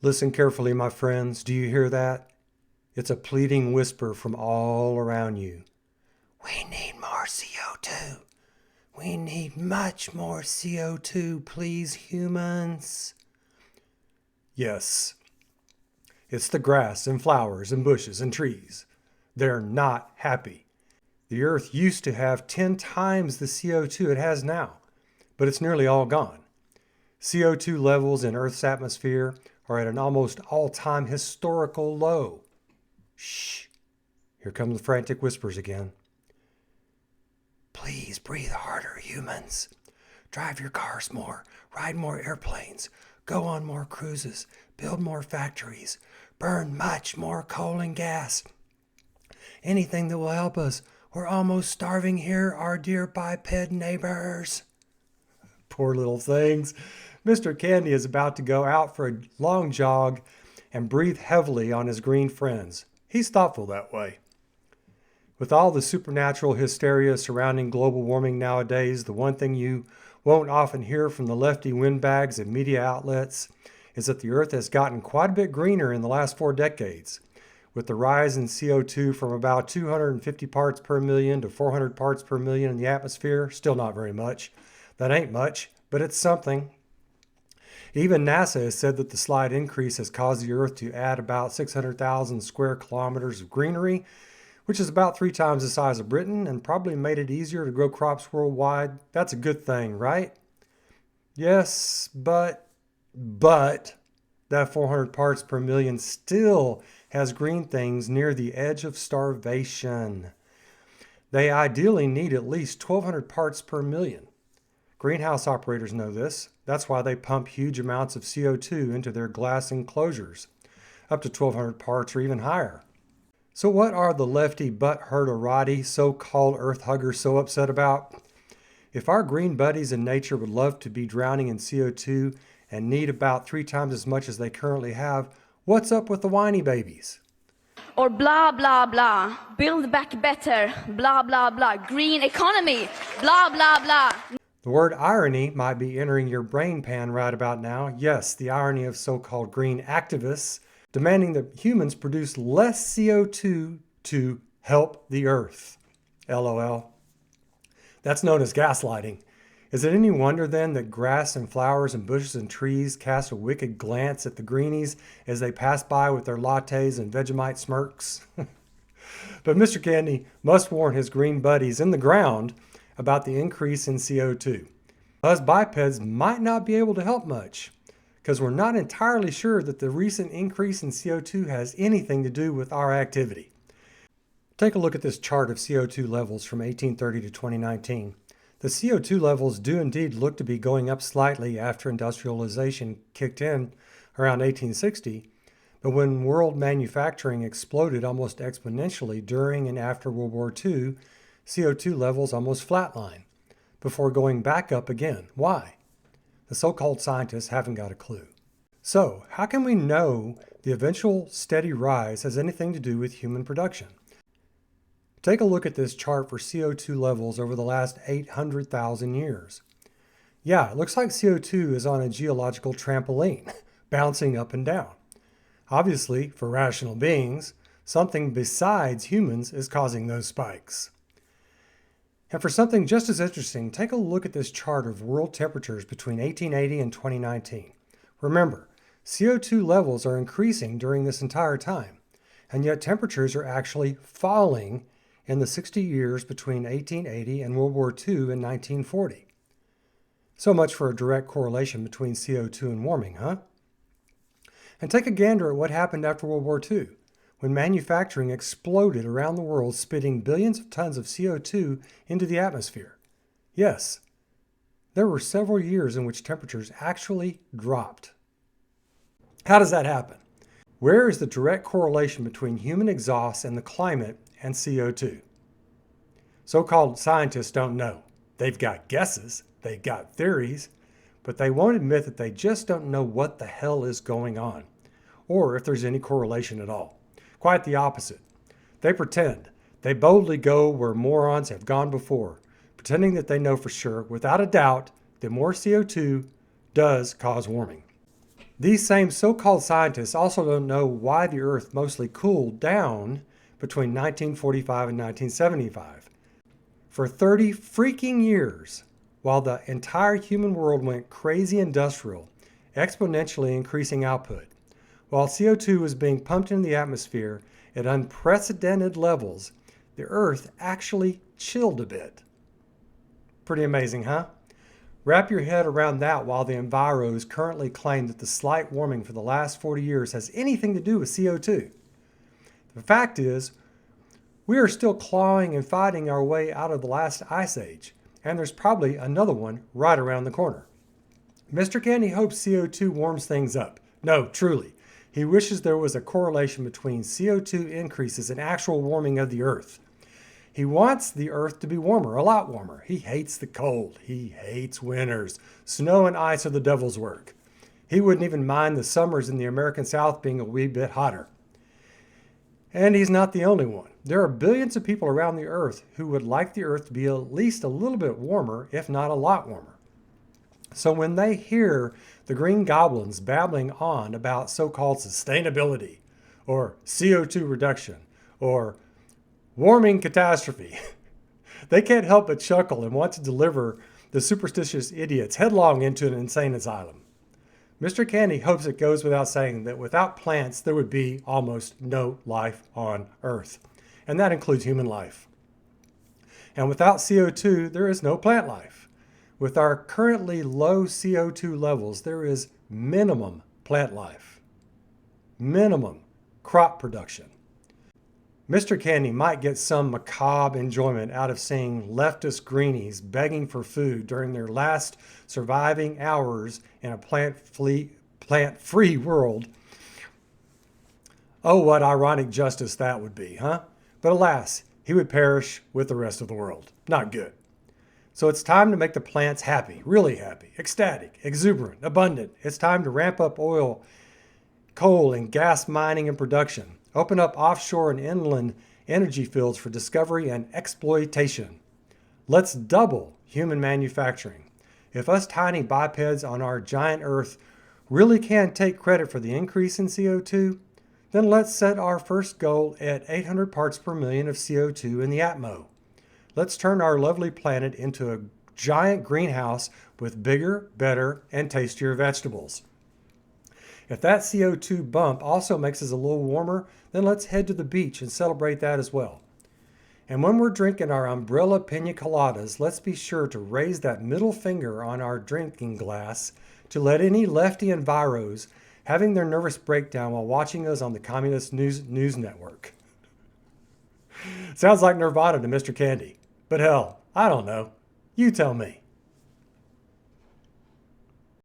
Listen carefully, my friends. Do you hear that? It's a pleading whisper from all around you. We need more CO2. We need much more CO2, please, humans. Yes, it's the grass and flowers and bushes and trees. They're not happy. The Earth used to have 10 times the CO2 it has now, but it's nearly all gone. CO2 levels in Earth's atmosphere are at an almost all-time historical low. Shh, here come the frantic whispers again. Please breathe harder, humans. Drive your cars more, ride more airplanes, go on more cruises, build more factories, burn much more coal and gas. Anything that will help us. We're almost starving here, our dear biped neighbors. Poor little things. Mr. Candy is about to go out for a long jog and breathe heavily on his green friends. He's thoughtful that way. With all the supernatural hysteria surrounding global warming nowadays, the one thing you won't often hear from the lefty windbags and media outlets is that the Earth has gotten quite a bit greener in the last 4 decades. With the rise in CO2 from about 250 parts per million to 400 parts per million in the atmosphere, still not very much. That ain't much, but it's something. Even NASA has said that the slight increase has caused the Earth to add about 600,000 square kilometers of greenery, which is about 3 times the size of Britain and probably made it easier to grow crops worldwide. That's a good thing, right? Yes, but that 400 parts per million still has green things near the edge of starvation. They ideally need at least 1,200 parts per million. Greenhouse operators know this. That's why they pump huge amounts of CO2 into their glass enclosures, up to 1,200 parts or even higher. So what are the lefty butt-hurt-a-roddy so-called earth huggers so upset about? If our green buddies in nature would love to be drowning in CO2 and need about 3 times as much as they currently have, what's up with the whiny babies? Or blah, blah, blah. Build back better. Blah, blah, blah. Green economy. Blah, blah, blah. The word irony might be entering your brain pan right about now. Yes, the irony of so-called green activists demanding that humans produce less CO2 to help the Earth. LOL. That's known as gaslighting. Is it any wonder then that grass and flowers and bushes and trees cast a wicked glance at the greenies as they pass by with their lattes and Vegemite smirks? But Mr. Candy must warn his green buddies in the ground about the increase in CO2. Us bipeds might not be able to help much, because we're not entirely sure that the recent increase in CO2 has anything to do with our activity. Take a look at this chart of CO2 levels from 1830 to 2019. The CO2 levels do indeed look to be going up slightly after industrialization kicked in around 1860, but when world manufacturing exploded almost exponentially during and after World War II, CO2 levels almost flatline, before going back up again. Why? The so-called scientists haven't got a clue. So, how can we know the eventual steady rise has anything to do with human production? Take a look at this chart for CO2 levels over the last 800,000 years. Yeah, it looks like CO2 is on a geological trampoline, bouncing up and down. Obviously, for rational beings, something besides humans is causing those spikes. And for something just as interesting, take a look at this chart of world temperatures between 1880 and 2019. Remember, CO2 levels are increasing during this entire time, and yet temperatures are actually falling in the 60 years between 1880 and World War II in 1940. So much for a direct correlation between CO2 and warming, huh? And take a gander at what happened after World War II, when manufacturing exploded around the world, spitting billions of tons of CO2 into the atmosphere. Yes, there were several years in which temperatures actually dropped. How does that happen? Where is the direct correlation between human exhaust and the climate and CO2? So-called scientists don't know. They've got guesses, they've got theories, but they won't admit that they just don't know what the hell is going on, or if there's any correlation at all. Quite the opposite. They pretend. They boldly go where morons have gone before, pretending that they know for sure, without a doubt, that more CO2 does cause warming. These same so-called scientists also don't know why the Earth mostly cooled down between 1945 and 1975. For 30 freaking years, while the entire human world went crazy industrial, exponentially increasing output, while CO2 was being pumped into the atmosphere at unprecedented levels, the Earth actually chilled a bit. Pretty amazing, huh? Wrap your head around that while the Enviros currently claim that the slight warming for the last 40 years has anything to do with CO2. The fact is, we are still clawing and fighting our way out of the last ice age, and there's probably another one right around the corner. Mr. Candy hopes CO2 warms things up. No, truly. He wishes there was a correlation between CO2 increases and actual warming of the Earth. He wants the Earth to be warmer, a lot warmer. He hates the cold. He hates winters. Snow and ice are the devil's work. He wouldn't even mind the summers in the American South being a wee bit hotter. And he's not the only one. There are billions of people around the Earth who would like the Earth to be at least a little bit warmer, if not a lot warmer. So when they hear the Green Goblins babbling on about so-called sustainability, or CO2 reduction, or warming catastrophe, they can't help but chuckle and want to deliver the superstitious idiots headlong into an insane asylum. Mr. Candy hopes it goes without saying that without plants, there would be almost no life on Earth. And that includes human life. And without CO2, there is no plant life. With our currently low CO2 levels, there is minimum plant life, minimum crop production. Mr. Candy might get some macabre enjoyment out of seeing leftist greenies begging for food during their last surviving hours in a plant-free world. Oh, what ironic justice that would be, huh? But alas, he would perish with the rest of the world. Not good. So it's time to make the plants happy, really happy, ecstatic, exuberant, abundant. It's time to ramp up oil, coal, and gas mining and production. Open up offshore and inland energy fields for discovery and exploitation. Let's double human manufacturing. If us tiny bipeds on our giant Earth really can't take credit for the increase in CO2, then let's set our first goal at 800 parts per million of CO2 in the atmo. Let's turn our lovely planet into a giant greenhouse with bigger, better, and tastier vegetables. If that CO2 bump also makes us a little warmer, then let's head to the beach and celebrate that as well. And when we're drinking our umbrella pina coladas, let's be sure to raise that middle finger on our drinking glass to let any lefty enviros having their nervous breakdown while watching us on the Communist News Network. Sounds like Nirvana to Mr. Candy. But hell, I don't know. You tell me.